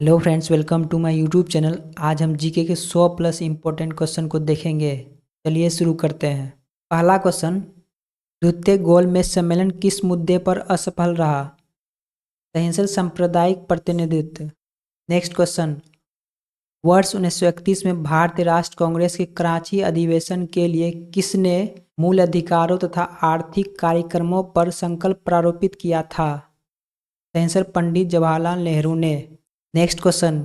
Hello friends, welcome to my YouTube channel. आज हम GK के 100 प्लस इम्पोर्टेंट क्वेश्चन को देखेंगे। चलिए शुरू करते हैं। पहला क्वेश्चन, द्वितीय गोलमेज सम्मेलन किस मुद्दे पर असफल रहा? सही आंसर सांप्रदायिक प्रतिनिधित्व। नेक्स्ट क्वेश्चन, वर्ष 1931 में भारतीय राष्ट्र कांग्रेस के कराची अधिवेशन के लिए किसने मूल अधिकारों तथा आर्थिक कार्यक्रमों पर संकल्प प्रारूपित किया था? सही आंसर पंडित जवाहरलाल नेहरू ने। नेक्स्ट क्वेश्चन,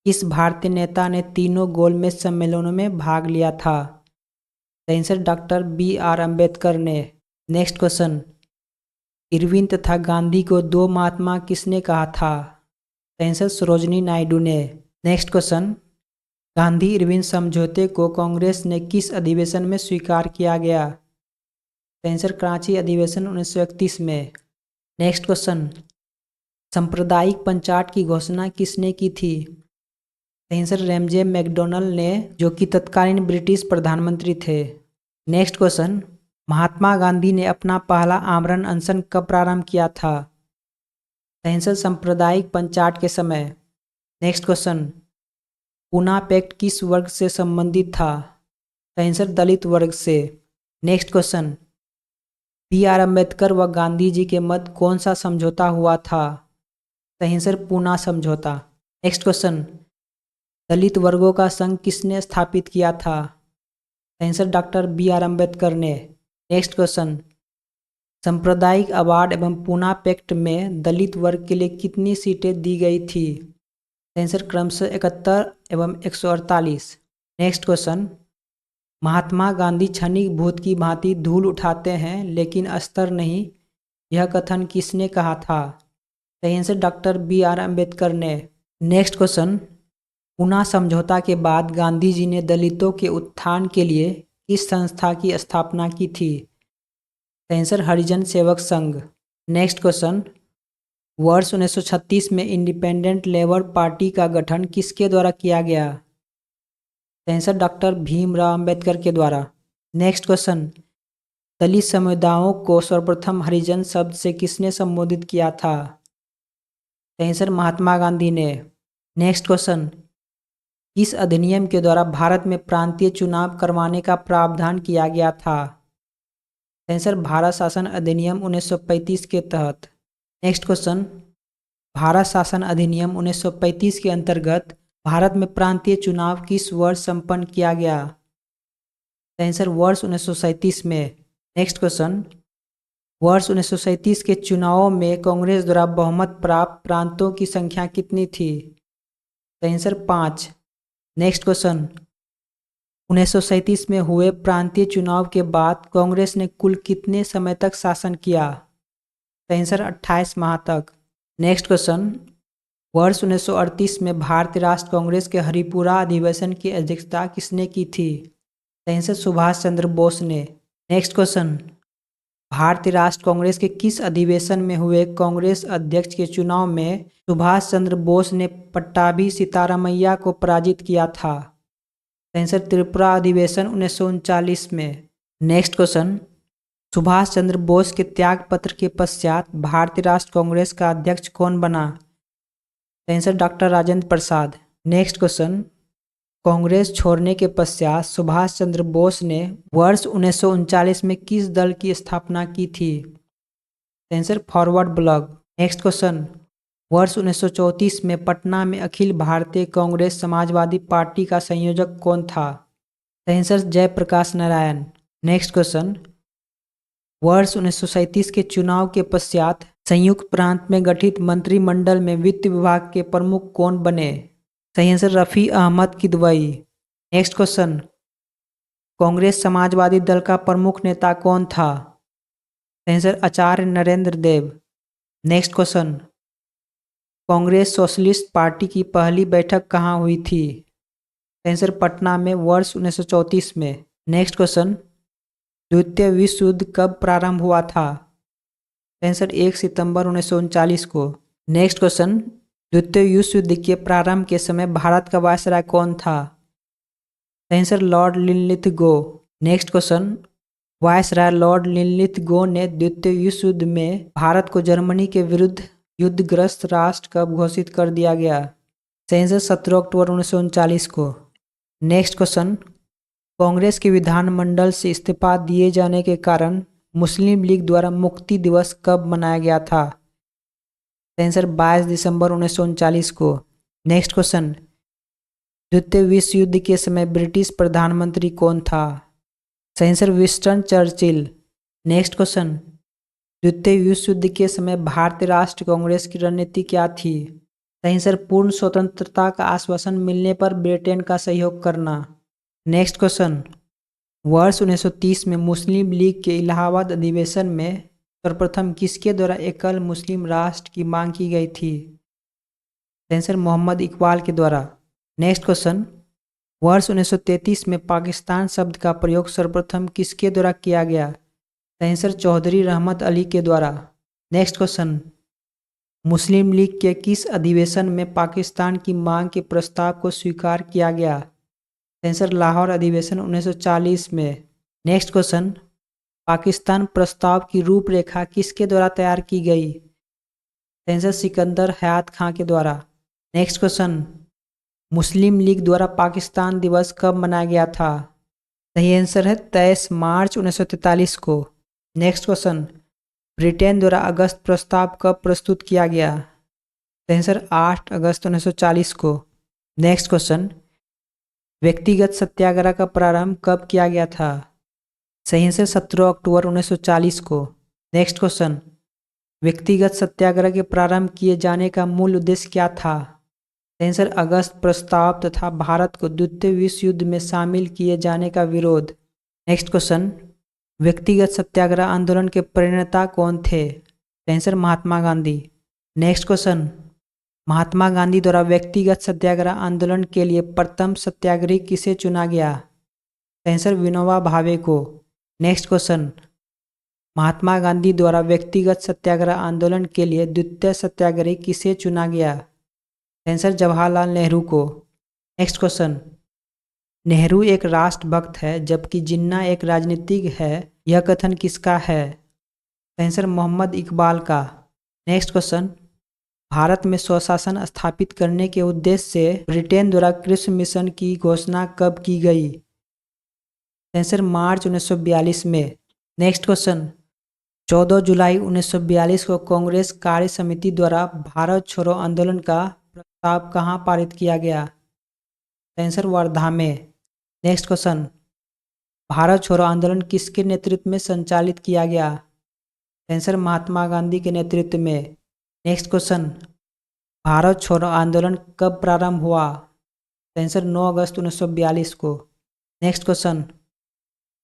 किस भारतीय नेता ने तीनों गोलमेज सम्मेलनों में भाग लिया था? सही आंसर डॉक्टर B.R. अम्बेडकर ने। नेक्स्ट क्वेश्चन, इरविन तथा गांधी को दो महात्मा किसने कहा था? सही आंसर सरोजनी नायडू ने। नेक्स्ट क्वेश्चन, गांधी इरविन समझौते को कांग्रेस ने किस अधिवेशन में स्वीकार किया गया? सही आंसर कराची अधिवेशन 1931 में। नेक्स्ट क्वेश्चन, सांप्रदायिक पंचाट की घोषणा किसने की थी? सही आंसर रैमजे मैकडॉनल्ड ने, जो कि तत्कालीन ब्रिटिश प्रधानमंत्री थे। नेक्स्ट क्वेश्चन, महात्मा गांधी ने अपना पहला आमरण अनशन कब प्रारंभ किया था? सही आंसर सांप्रदायिक पंचाट के समय। नेक्स्ट क्वेश्चन, पूना पैक्ट किस वर्ग से संबंधित था? सही आंसर दलित वर्ग से। Next question, B.R. अम्बेडकर व गांधी जी के मध्य कौन सा समझौता हुआ था? सही आंसर पूना समझौता। नेक्स्ट क्वेश्चन, दलित वर्गों का संघ किसने स्थापित किया था? सही आंसर डॉक्टर B.R. अम्बेडकर ने। नेक्स्ट क्वेश्चन, सांप्रदायिक अवार्ड एवं पूना पैक्ट में दलित वर्ग के लिए कितनी सीटें दी गई थी? सही आंसर क्रमशः 71 एवं 148। नेक्स्ट क्वेश्चन, महात्मा गांधी क्षणिक भूत की भांति धूल उठाते हैं लेकिन अस्तर नहीं, यह कथन किसने कहा था? सही आंसर डॉक्टर B.R. अम्बेडकर ने। नेक्स्ट क्वेश्चन, पूना समझौता के बाद गांधी जी ने दलितों के उत्थान के लिए किस संस्था की स्थापना की थी? सही answer Harijan Sevak Sangh. Next question, वर्ष 1936 में इंडिपेंडेंट लेबर पार्टी का गठन किसके द्वारा किया गया? सही आंसर डॉक्टर भीमराव अम्बेडकर के द्वारा। नेक्स्ट क्वेश्चन, दलित समुदायों को सर्वप्रथम हरिजन शब्द से किसने संबोधित किया था? सही आंसर महात्मा गांधी ने। नेक्स्ट क्वेश्चन, किस अधिनियम के द्वारा भारत में प्रांतीय चुनाव करवाने का प्रावधान किया गया था? सही आंसर भारत शासन अधिनियम 1935 के तहत। नेक्स्ट क्वेश्चन, भारत शासन अधिनियम 1935 के अंतर्गत भारत में प्रांतीय चुनाव किस वर्ष संपन्न किया गया? सही आंसर वर्ष 1937 में। नेक्स्ट क्वेश्चन, वर्ष 1937 के चुनावों में कांग्रेस द्वारा बहुमत प्राप्त प्रांतों की संख्या कितनी थी? सही आंसर 5। नेक्स्ट क्वेश्चन, 1937 में हुए प्रांतीय चुनाव के बाद कांग्रेस ने कुल कितने समय तक शासन किया? सही आंसर 28 माह तक। नेक्स्ट क्वेश्चन, वर्ष 1938 में भारतीय राष्ट्र कांग्रेस के हरिपुरा अधिवेशन की अध्यक्षता किसने की थी? सही आंसर सुभाष चंद्र बोस ने। नेक्स्ट क्वेश्चन, भारतीय राष्ट्र कांग्रेस के किस अधिवेशन में हुए कांग्रेस अध्यक्ष के चुनाव में सुभाष चंद्र बोस ने पट्टाभी सीतारामैया को पराजित किया था? सही आंसर त्रिपुरा अधिवेशन 1939 में। नेक्स्ट क्वेश्चन, सुभाष चंद्र बोस के त्याग पत्र के पश्चात भारतीय राष्ट्र कांग्रेस का अध्यक्ष कौन बना? सही answer doctor Rajendra Prasad. Next question, Congress छोड़ने के पश्चात सुभाष चंद्र बोस ने वर्ष 1939 में किस दल की स्थापना की थी? सही answer forward block. Next question, वर्ष 1934 में पटना में अखिल भारतीय कांग्रेस समाजवादी पार्टी का संयोजक कौन था? सही answer Jayaprakash Narayan. Next question, वर्ष 1937 के चुनाव के पश्चात संयुक्त प्रांत में गठित मंत्रिमंडल में वित्त विभाग के प्रमुख कौन बने? सही answer Rafi Ahmed Kidwai. Next question, Congress समाजवादी दल का प्रमुख नेता कौन था? सही answer Acharya Narendra Dev. Next question, Congress socialist party की पहली बैठक कहाँ हुई थी? सही आंसर पटना में वर्ष 1934 में। नेक्स्ट क्वेश्चन, द्वितीय विश्व युद्ध कब प्रारंभ हुआ था? सही आंसर 1 सितंबर 1939 को। नेक्स्ट क्वेश्चन, द्वितीय विश्व युद्ध के प्रारंभ के समय भारत का वायसराय कौन था? सही answer Lord Linlithgow. Next question, viceroy Lord Linlithgow ने द्वितीय विश्व युद्ध में भारत को जर्मनी के विरुद्ध युद्धग्रस्त राष्ट्र कब घोषित कर दिया गया? आंसर 17 अक्टूबर 1939 को। नेक्स्ट क्वेश्चन, कांग्रेस के विधानमंडल से इस्तीफा दिए जाने के कारण मुस्लिम लीग द्वारा मुक्ति दिवस कब मनाया गया था? आंसर 22 दिसंबर 1939 को। नेक्स्ट क्वेश्चन, द्वितीय विश्व युद्ध के समय ब्रिटिश प्रधानमंत्री कौन था? Answer Winston Churchill. Next question, द्वितीय विश्व युद्ध के समय भारतीय राष्ट्रीय कांग्रेस की रणनीति क्या थी? आंसर पूर्ण स्वतंत्रता का आश्वासन मिलने पर ब्रिटेन का सहयोग करना। नेक्स्ट क्वेश्चन, वर्ष 1930 में मुस्लिम लीग के इलाहाबाद अधिवेशन में सर्वप्रथम किसके द्वारा एकल मुस्लिम राष्ट्र की मांग की गई थी? आंसर मोहम्मद इकबाल के द्वारा। नेक्स्ट क्वेश्चन, वर्ष 1933 में पाकिस्तान शब्द का प्रयोग सर्वप्रथम किसके द्वारा किया गया? आंसर चौधरी रहमत अली के द्वारा। नेक्स्ट क्वेश्चन, मुस्लिम लीग के किस अधिवेशन में पाकिस्तान की मांग के प्रस्ताव को स्वीकार किया गया? आंसर लाहौर अधिवेशन 1940 में। नेक्स्ट क्वेश्चन, पाकिस्तान प्रस्ताव की रूपरेखा किसके द्वारा तैयार की गई? आंसर सिकंदर हयात खां के द्वारा। नेक्स्ट क्वेश्चन, मुस्लिम लीग द्वारा पाकिस्तान दिवस कब मनाया गया था? सही आंसर है 23 मार्च 1943 को। नेक्स्ट क्वेश्चन, ब्रिटेन द्वारा अगस्त प्रस्ताव कब प्रस्तुत किया गया? आंसर 8 अगस्त 1940 को। नेक्स्ट क्वेश्चन, व्यक्तिगत सत्याग्रह का प्रारंभ कब किया गया था? सही आंसर 17 अक्टूबर 1940 को। नेक्स्ट क्वेश्चन, व्यक्तिगत सत्याग्रह के प्रारंभ किए जाने का मूल उद्देश्य क्या था? आंसर अगस्त प्रस्ताव तथा भारत को द्वितीय विश्व युद्ध में शामिल किए जाने का विरोध। नेक्स्ट क्वेश्चन, व्यक्तिगत सत्याग्रह आंदोलन के प्रणेता कौन थे? Answer Mahatma Gandhi. Next question, Mahatma Gandhi द्वारा व्यक्तिगत सत्याग्रह आंदोलन के लिए प्रथम सत्याग्रही किसे चुना गया? आंसर विनोबा भावे को। नेक्स्ट क्वेश्चन, महात्मा गांधी द्वारा व्यक्तिगत सत्याग्रह आंदोलन के लिए द्वितीय सत्याग्रही किसे चुना गया? आंसर जवाहरलाल नेहरू को। नेक्स्ट क्वेश्चन, नेहरू एक राष्ट्रभक्त है जबकि जिन्ना एक राजनीतिक है, यह कथन किसका है? आंसर मोहम्मद इकबाल का। नेक्स्ट क्वेश्चन, भारत में स्वशासन स्थापित करने के उद्देश्य से ब्रिटेन द्वारा कृषि मिशन की घोषणा कब की गई? आंसर मार्च 1942 में। नेक्स्ट क्वेश्चन, 14 जुलाई 1942 को कांग्रेस कार्य समिति द्वारा भारत छोड़ो आंदोलन का प्रस्ताव कहाँ पारित किया गया? आंसर वर्धा में। नेक्स्ट क्वेश्चन, भारत छोड़ो आंदोलन किसके नेतृत्व में संचालित किया गया? आंसर महात्मा गांधी के नेतृत्व में। नेक्स्ट क्वेश्चन, भारत छोड़ो आंदोलन कब प्रारंभ हुआ? आंसर 9 अगस्त 1942 को। नेक्स्ट क्वेश्चन,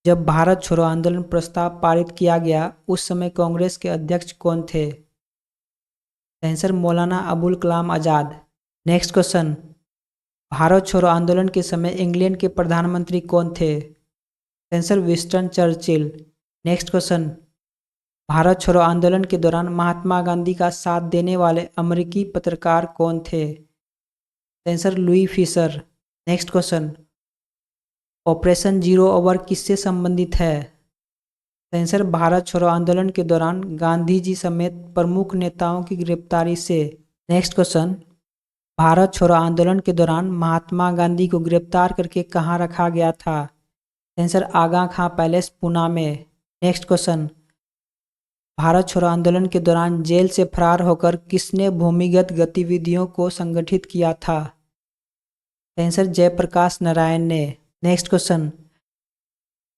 जब भारत छोड़ो आंदोलन प्रस्ताव पारित किया गया उस समय कांग्रेस के अध्यक्ष कौन थे? Answer Maulana Abul Kalam Azad. Next question, Bharat छोड़ो आंदोलन के समय इंग्लैंड के प्रधानमंत्री कौन थे? Answer Winston Churchill. Next question, Bharat छोड़ो आंदोलन के दौरान महात्मा गांधी का साथ देने वाले अमेरिकी पत्रकार कौन थे? Answer Louis Fischer. Next question, operation zero over किससे संबंधित है? आंसर भारत छोड़ो आंदोलन के दौरान गांधी जी समेत प्रमुख नेताओं की गिरफ्तारी से। नेक्स्ट क्वेश्चन, भारत छोड़ो आंदोलन के दौरान महात्मा गांधी को गिरफ्तार करके कहाँ रखा गया था? आंसर आगा खां पैलेस पूना में। नेक्स्ट क्वेश्चन, भारत छोड़ो आंदोलन के दौरान जेल से फरार होकर किसने भूमिगत गतिविधियों को संगठित किया था? आंसर जयप्रकाश नारायण ने। Next question,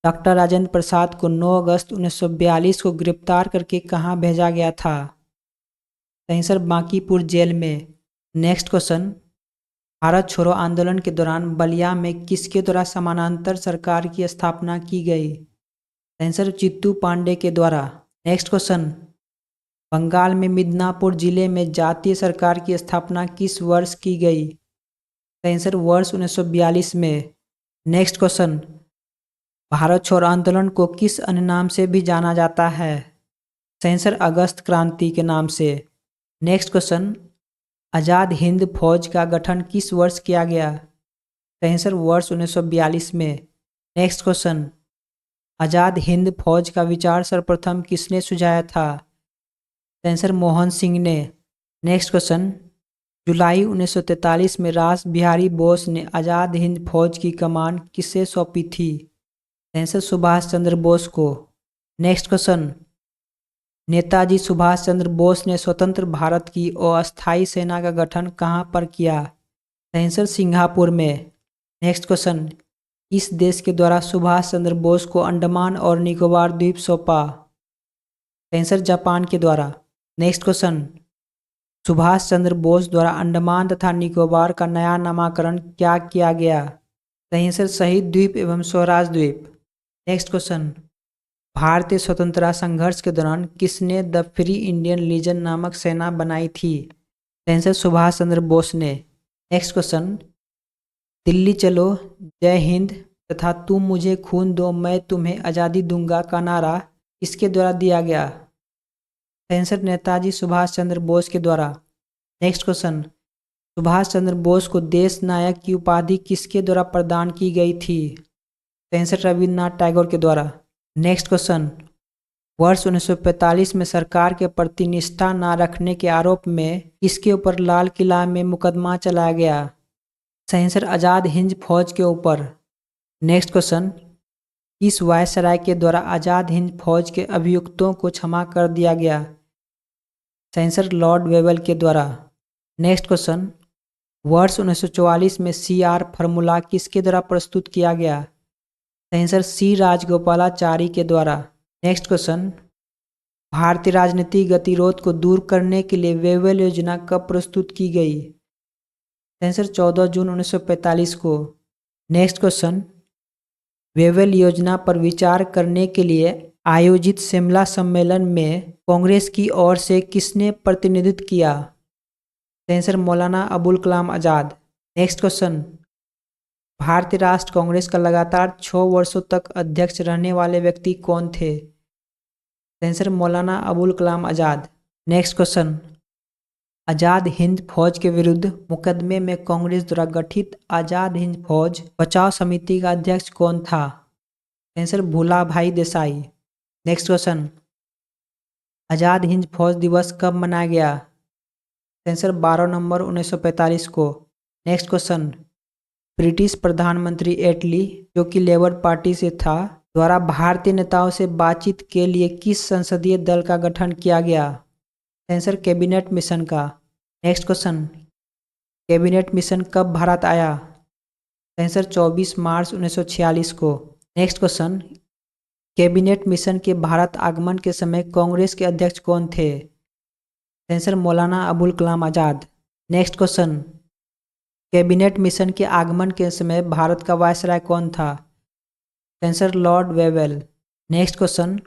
doctor Rajendra Prasad को 9 अगस्त 1942 को गिरफ्तार करके कहाँ भेजा गया था? आंसर बांकीपुर जेल में। नेक्स्ट क्वेश्चन, भारत छोड़ो आंदोलन के दौरान बलिया में किसके द्वारा समानांतर सरकार की स्थापना की गई? आंसर चित्तू पांडे के द्वारा। नेक्स्ट क्वेश्चन, बंगाल में मिदनापुर जिले में जातीय सरकार की स्थापना किस वर्ष की गई? आंसर वर्ष 1942 में। नेक्स्ट क्वेश्चन, भारत छोड़ो आंदोलन को किस अन्य नाम से भी जाना जाता है? आंसर अगस्त क्रांति के नाम से। नेक्स्ट क्वेश्चन, आज़ाद हिंद फौज का गठन किस वर्ष किया गया? आंसर वर्ष 1942 में। नेक्स्ट क्वेश्चन, आज़ाद हिंद फौज का विचार सर्वप्रथम किसने सुझाया था? आंसर मोहन सिंह ने। नेक्स्ट क्वेश्चन, जुलाई 1943 में रास बिहारी बोस ने आज़ाद हिंद फौज की कमान किसे सौंपी थी? आंसर सुभाष चंद्र बोस को। नेक्स्ट क्वेश्चन, नेताजी सुभाष चंद्र बोस ने स्वतंत्र भारत की अस्थायी सेना का गठन कहाँ पर किया? आंसर सिंगापुर में। नेक्स्ट क्वेश्चन, इस देश के द्वारा सुभाष चंद्र बोस को अंडमान और निकोबार द्वीप सौंपा? आंसर जापान के द्वारा। नेक्स्ट क्वेश्चन, सुभाष चंद्र बोस द्वारा अंडमान तथा निकोबार का नया नामकरण क्या किया गया? आंसर शहीद द्वीप एवं स्वराज द्वीप। नेक्स्ट क्वेश्चन, भारतीय स्वतंत्रता संघर्ष के दौरान किसने द फ्री इंडियन लीजन नामक सेना बनाई थी? आंसर सुभाष चंद्र बोस ने। नेक्स्ट क्वेश्चन, दिल्ली चलो, जय हिंद तथा तुम मुझे खून दो मैं तुम्हें आज़ादी दूंगा का नारा किसके द्वारा दिया गया? आंसर नेताजी सुभाष चंद्र बोस के द्वारा। नेक्स्ट क्वेश्चन, सुभाष चंद्र बोस को देश नायक की उपाधि किसके द्वारा प्रदान की गई थी? आंसर रविन्द्रनाथ टैगोर के द्वारा। नेक्स्ट क्वेश्चन, वर्ष 1945 में सरकार के प्रति निष्ठा न रखने के आरोप में किसके ऊपर लाल किला में मुकदमा चलाया गया? आंसर आज़ाद हिंद फौज के ऊपर। नेक्स्ट क्वेश्चन, इस वायसराय के द्वारा आज़ाद हिंद फौज के अभियुक्तों को क्षमा कर दिया गया? आंसर लॉर्ड वेवेल के द्वारा। नेक्स्ट क्वेश्चन, वर्ष 1944 में CR फार्मूला किसके द्वारा प्रस्तुत किया गया? आंसर C राजगोपालाचारी के द्वारा। नेक्स्ट क्वेश्चन, भारतीय राजनीतिक गतिरोध को दूर करने के लिए वेवेल योजना कब प्रस्तुत की गई? आंसर 14 जून 1945 को। नेक्स्ट क्वेश्चन, वेवेल योजना पर विचार करने के लिए आयोजित शिमला सम्मेलन में कांग्रेस की ओर से किसने प्रतिनिधित्व किया? Answer Maulana Abul Kalam Azad. Next question, भारतीय राष्ट्र कांग्रेस का लगातार 6 वर्षों तक अध्यक्ष रहने वाले व्यक्ति कौन थे? Answer Maulana Abul Kalam Azad. Next question, Azad Hind फौज के विरुद्ध मुकदमे में कांग्रेस द्वारा गठित आज़ाद हिंद फौज बचाव समिति का अध्यक्ष कौन था? आंसर भूला भाई देसाई। नेक्स्ट क्वेश्चन, आज़ाद हिंद फौज दिवस कब मनाया गया? आंसर 12 नवंबर 1945 को। नेक्स्ट क्वेश्चन, ब्रिटिश प्रधानमंत्री एटली जो कि लेबर पार्टी से था द्वारा भारतीय नेताओं से बातचीत के लिए किस संसदीय दल का गठन किया गया? आंसर कैबिनेट मिशन का। नेक्स्ट क्वेश्चन, कैबिनेट मिशन कब भारत आया? आंसर 24 मार्च 1946 को। नेक्स्ट क्वेश्चन, कैबिनेट मिशन के भारत आगमन के समय कांग्रेस के अध्यक्ष कौन थे? Answer Maulana Abul Kalam Azad. Next question, cabinet mission के आगमन के समय भारत का वायसराय कौन था? Answer Lord Wavell. Next question,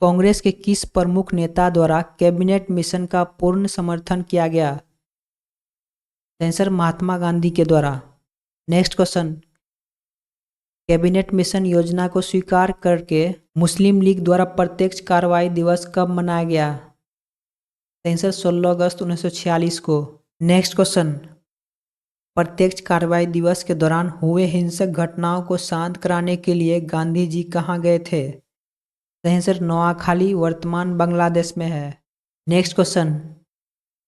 Congress के किस प्रमुख नेता द्वारा कैबिनेट मिशन का पूर्ण समर्थन किया गया? आंसर महात्मा गांधी के द्वारा। नेक्स्ट क्वेश्चन, कैबिनेट मिशन योजना को स्वीकार करके मुस्लिम लीग द्वारा प्रत्यक्ष कार्रवाई दिवस कब मनाया गया? आंसर 16 अगस्त 1946 को। नेक्स्ट क्वेश्चन, प्रत्यक्ष कार्रवाई दिवस के दौरान हुए हिंसक घटनाओं को शांत कराने के लिए गांधी जी कहाँ गए थे? आंसर नोआखाली वर्तमान बांग्लादेश में है। नेक्स्ट क्वेश्चन,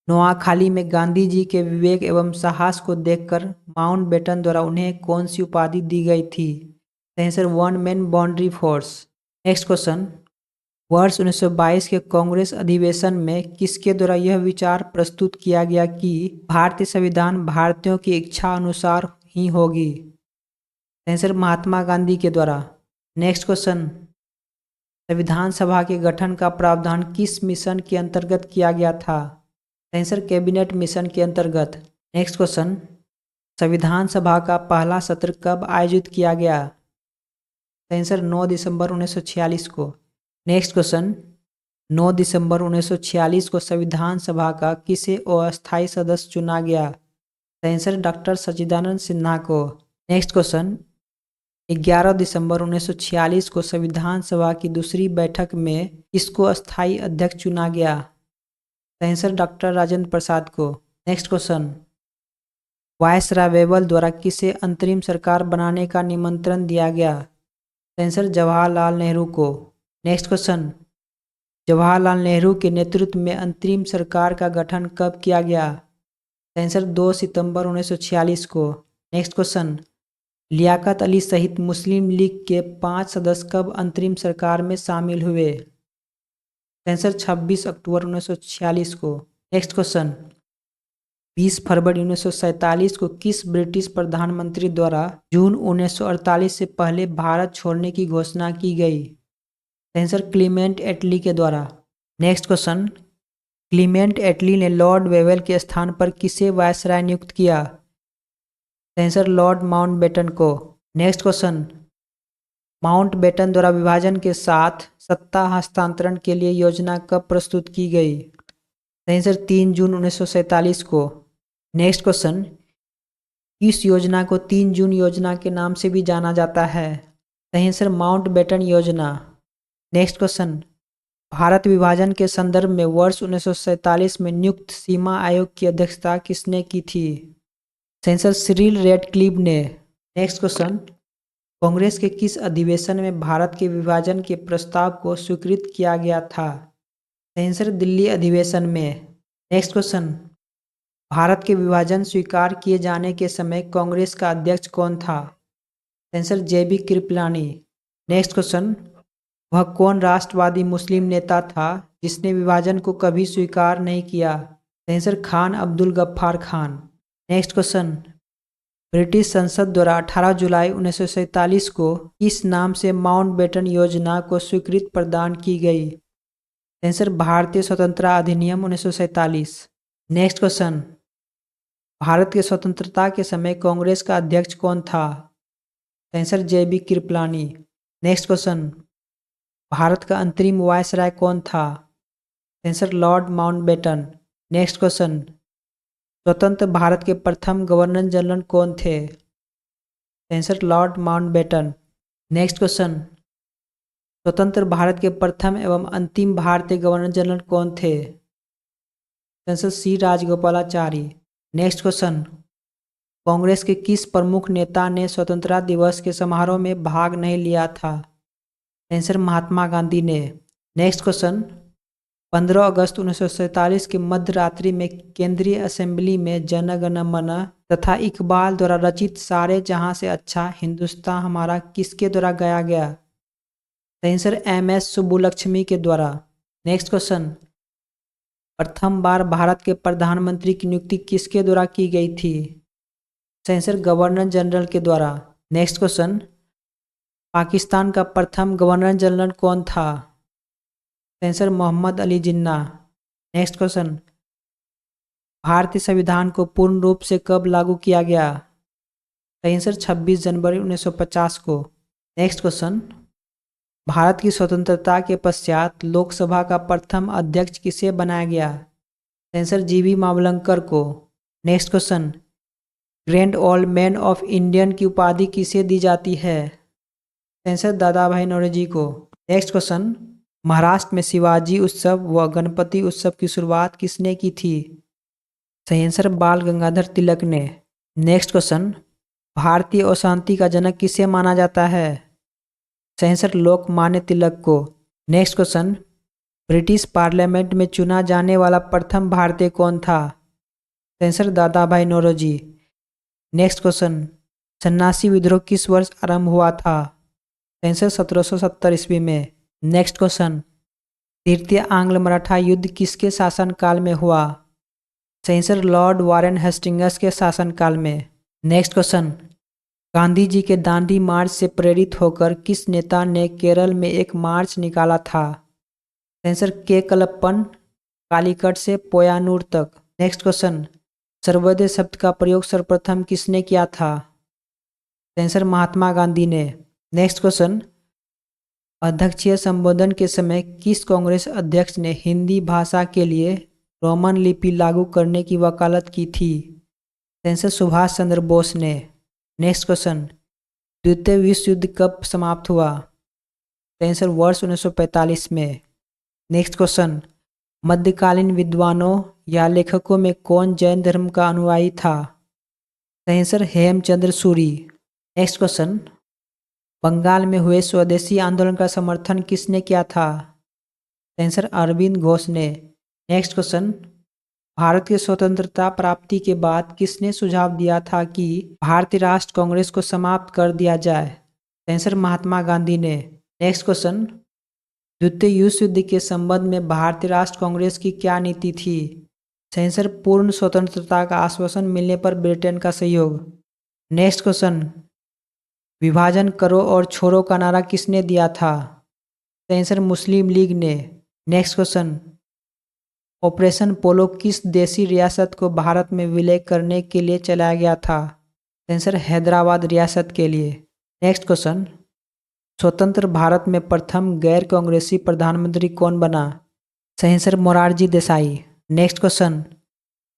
नोआखाली में गांधी जी के विवेक एवं साहस को देखकर माउंटबेटन द्वारा उन्हें कौन सी उपाधि दी गई थी? Answer one man boundary force. Next question, वर्ष 1922 के कांग्रेस अधिवेशन में किसके द्वारा यह विचार प्रस्तुत किया गया कि भारतीय संविधान भारतीयों की इच्छा अनुसार ही होगी? आंसर महात्मा गांधी के द्वारा। नेक्स्ट क्वेश्चन, संविधान सभा के गठन का प्रावधान किस मिशन के अंतर्गत किया गया था? आंसर कैबिनेट मिशन के अंतर्गत। नेक्स्ट क्वेश्चन, संविधान सभा का पहला सत्र कब आयोजित किया गया? आंसर 9 दिसंबर 1946 को। नेक्स्ट क्वेश्चन, 9 दिसंबर 1946 को संविधान सभा का किसे अस्थायी सदस्य चुना गया? आंसर डॉक्टर सच्चिदानंद सिन्हा को। नेक्स्ट क्वेश्चन, 11 दिसंबर 1946 को संविधान सभा की दूसरी बैठक में किसको अस्थायी अध्यक्ष चुना गया? आंसर डॉक्टर राजेंद्र प्रसाद को। नेक्स्ट क्वेश्चन, वायसराय वेवेल द्वारा किसे अंतरिम सरकार बनाने का निमंत्रण दिया गया? आंसर जवाहरलाल नेहरू को। नेक्स्ट क्वेश्चन, जवाहरलाल नेहरू के नेतृत्व में अंतरिम सरकार का गठन कब किया गया? आंसर 2 सितंबर 1946 को। नेक्स्ट क्वेश्चन, लियाकत अली सहित मुस्लिम लीग के 5 सदस्य कब अंतरिम सरकार में शामिल हुए? आंसर 26 अक्टूबर 1946 को। नेक्स्ट क्वेश्चन, 20 फरवरी 1947 को किस ब्रिटिश प्रधानमंत्री द्वारा जून 1948 से पहले भारत छोड़ने की घोषणा की गई? आंसर क्लीमेंट एटली के द्वारा। नेक्स्ट क्वेश्चन, क्लीमेंट एटली ने लॉर्ड वेवेल के स्थान पर किसे वायसराय नियुक्त किया? आंसर लॉर्ड माउंटबेटन को। नेक्स्ट क्वेश्चन, माउंटबेटन द्वारा विभाजन के साथ सत्ता हस्तांतरण के लिए योजना कब प्रस्तुत की गई? आंसर 3 जून 1947 को। नेक्स्ट क्वेश्चन, इस योजना को 3 जून योजना के नाम से भी जाना जाता है? आंसर माउंटबेटन योजना। नेक्स्ट क्वेश्चन, भारत विभाजन के संदर्भ में वर्ष 1947 में नियुक्त सीमा आयोग की अध्यक्षता किसने की थी? आंसर सिरिल रैडक्लिफ ने। नेक्स्ट क्वेश्चन, कांग्रेस के किस अधिवेशन में भारत के विभाजन के प्रस्ताव को स्वीकृत किया गया था? आंसर दिल्ली अधिवेशन में। नेक्स्ट क्वेश्चन, भारत के विभाजन स्वीकार किए जाने के समय कांग्रेस का अध्यक्ष कौन था? आंसर जेबी कृपलानी। नेक्स्ट क्वेश्चन, वह कौन राष्ट्रवादी मुस्लिम नेता था जिसने विभाजन को कभी स्वीकार नहीं किया? Answer Khan Abdul Ghaffar Khan. Next question, British संसद द्वारा 18 जुलाई 1947 को किस नाम से माउंटबेटन योजना को स्वीकृति प्रदान की गई? आंसर भारतीय स्वतंत्रता अधिनियम 1947। नेक्स्ट क्वेश्चन, भारत के स्वतंत्रता के समय कांग्रेस का अध्यक्ष कौन था? आंसर जेबी कृपलानी। नेक्स्ट क्वेश्चन, भारत का अंतरिम वायसराय कौन था? Answer Lord Mountbatten. Next question, स्वतंत्र भारत के प्रथम गवर्नर जनरल कौन थे? Answer Lord Mountbatten. Next question, स्वतंत्र भारत के प्रथम एवं अंतिम भारतीय गवर्नर जनरल कौन थे? Answer C Rajagopalachari. Next question, Congress के किस प्रमुख नेता ने स्वतंत्रता दिवस के समारोह में भाग नहीं लिया था? आंसर महात्मा गांधी ने। नेक्स्ट क्वेश्चन, 15 अगस्त 1947 की मध्य रात्रि में केंद्रीय असेंबली में जन गण मन तथा इकबाल द्वारा रचित सारे जहां से अच्छा हिंदुस्तान हमारा किसके द्वारा गाया गया? Answer MS. सुब्बुलक्ष्मी के द्वारा। नेक्स्ट क्वेश्चन, प्रथम बार भारत के प्रधानमंत्री की नियुक्ति किसके द्वारा की गई थी? आंसर गवर्नर जनरल के द्वारा। नेक्स्ट क्वेश्चन, पाकिस्तान का प्रथम गवर्नर जनरल कौन था? Answer Mohammad Ali Jinnah. Next question, भारतीय संविधान को पूर्ण रूप से कब लागू किया गया? आंसर 26 जनवरी 1950 को। नेक्स्ट क्वेश्चन, भारत की स्वतंत्रता के पश्चात लोकसभा का प्रथम अध्यक्ष किसे बनाया गया? आंसर जीवी मावलंकर को। Next question, grand old man of Indian की उपाधि किसे दी जाती है? आंसर दादा भाई नौरोजी को। नेक्स्ट क्वेश्चन, महाराष्ट्र में शिवाजी उत्सव व गणपति उत्सव की शुरुआत किसने की थी? सही आंसर बाल गंगाधर तिलक ने। नेक्स्ट क्वेश्चन, भारतीय अशांति का जनक किसे माना जाता है? सही आंसर लोकमान्य तिलक को। नेक्स्ट क्वेश्चन, ब्रिटिश पार्लियामेंट में चुना जाने वाला प्रथम भारतीय कौन था? सही आंसर दादा भाई नौरोजी। नेक्स्ट क्वेश्चन, सन्नासी विद्रोह किस वर्ष आरंभ हुआ था? सही आंसर 1770 ईस्वी में। नेक्स्ट क्वेश्चन, तृतीय आंग्ल मराठा युद्ध किसके शासनकाल में हुआ? सही आंसर लॉर्ड वारेन हेस्टिंग्स के शासनकाल में। नेक्स्ट क्वेश्चन, गांधी जी के दांडी मार्च से प्रेरित होकर किस नेता ने केरल में एक मार्च निकाला था? सही आंसर के कलप्पन, कालीकट से पोयानूर तक। नेक्स्ट क्वेश्चन, सर्वोदय शब्द का प्रयोग सर्वप्रथम किसने किया था? सही आंसर महात्मा गांधी ने। नेक्स्ट क्वेश्चन, अध्यक्षीय संबोधन के समय किस कांग्रेस अध्यक्ष ने हिंदी भाषा के लिए रोमन लिपि लागू करने की वकालत की थी? आंसर सुभाष चंद्र बोस ने। नेक्स्ट क्वेश्चन, द्वितीय विश्व युद्ध कब समाप्त हुआ? आंसर वर्ष 1945 में। नेक्स्ट क्वेश्चन, मध्यकालीन विद्वानों या लेखकों में कौन जैन धर्म का अनुयायी था? Answer Hemchandra Suri. Next question, Bengal में हुए स्वदेशी आंदोलन का समर्थन किसने किया था? आंसर अरविंद घोष ने। नेक्स्ट क्वेश्चन, भारत की स्वतंत्रता प्राप्ति के बाद किसने सुझाव दिया था कि भारतीय राष्ट्र कांग्रेस को समाप्त कर दिया जाए? आंसर महात्मा गांधी ने। नेक्स्ट क्वेश्चन, द्वितीय विश्व युद्ध के संबंध में भारतीय राष्ट्र कांग्रेस की क्या नीति थी? आंसर पूर्ण स्वतंत्रता का आश्वासन मिलने पर ब्रिटेन का सहयोग। नेक्स्ट क्वेश्चन, विभाजन करो और छोड़ो का नारा किसने दिया था? आंसर मुस्लिम लीग ने। नेक्स्ट क्वेश्चन, ऑपरेशन पोलो किस देशी रियासत को भारत में विलय करने के लिए चलाया गया था? आंसर हैदराबाद रियासत के लिए। नेक्स्ट क्वेश्चन, स्वतंत्र भारत में प्रथम गैर कांग्रेसी प्रधानमंत्री कौन बना? Answer Morarji Desai. Next question,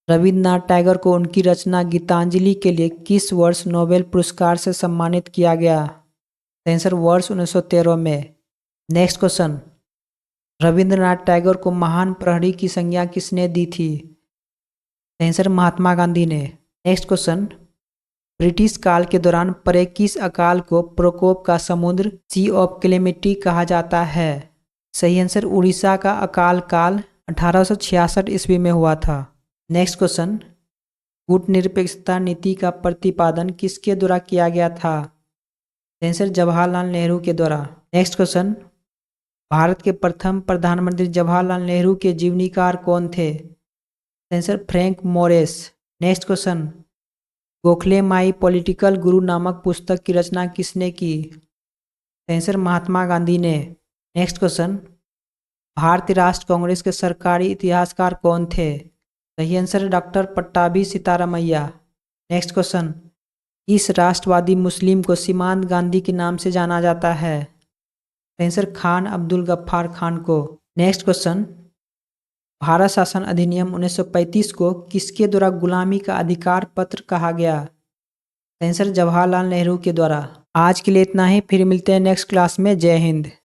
Rabindranath Tagore को उनकी रचना गीतांजलि के लिए किस वर्ष नोबेल पुरस्कार से सम्मानित किया गया? आंसर वर्ष 1913 में। नेक्स्ट क्वेश्चन, रविन्द्रनाथ टैगोर को महान प्रहरी की संज्ञा किसने दी थी? आंसर महात्मा गांधी ने। नेक्स्ट क्वेश्चन, ब्रिटिश काल के दौरान पड़े किस अकाल को प्रकोप का समुद्र सी ऑफ कैलेमिटी कहा जाता है? सही आंसर उड़ीसा का अकाल काल 1866 ईस्वी में हुआ था। नेक्स्ट क्वेश्चन, कूटनिरपेक्षता नीति का प्रतिपादन किसके द्वारा किया गया था? आंसर जवाहरलाल नेहरू के द्वारा। नेक्स्ट क्वेश्चन, भारत के प्रथम प्रधानमंत्री जवाहरलाल नेहरू के जीवनीकार कौन थे? Answer Frank मोरेस। Next question, Gokhale my political गुरु नामक पुस्तक की रचना किसने की? आंसर महात्मा गांधी ने। नेक्स्ट क्वेश्चन, भारतीय राष्ट्र कांग्रेस के सरकारी इतिहासकार कौन थे? सही answer doctor Pattabhi Sitaramayya. Next question, इस राष्ट्रवादी मुस्लिम को सीमांत गांधी के नाम से जाना जाता है? आंसर खान अब्दुल गफ्फार खान को। नेक्स्ट क्वेश्चन, भारत शासन अधिनियम 1935 को किसके द्वारा गुलामी का अधिकार पत्र कहा गया? आंसर जवाहरलाल नेहरू के द्वारा। आज के लिए इतना ही, फिर मिलते हैं नेक्स्ट क्लास में। जय हिंद।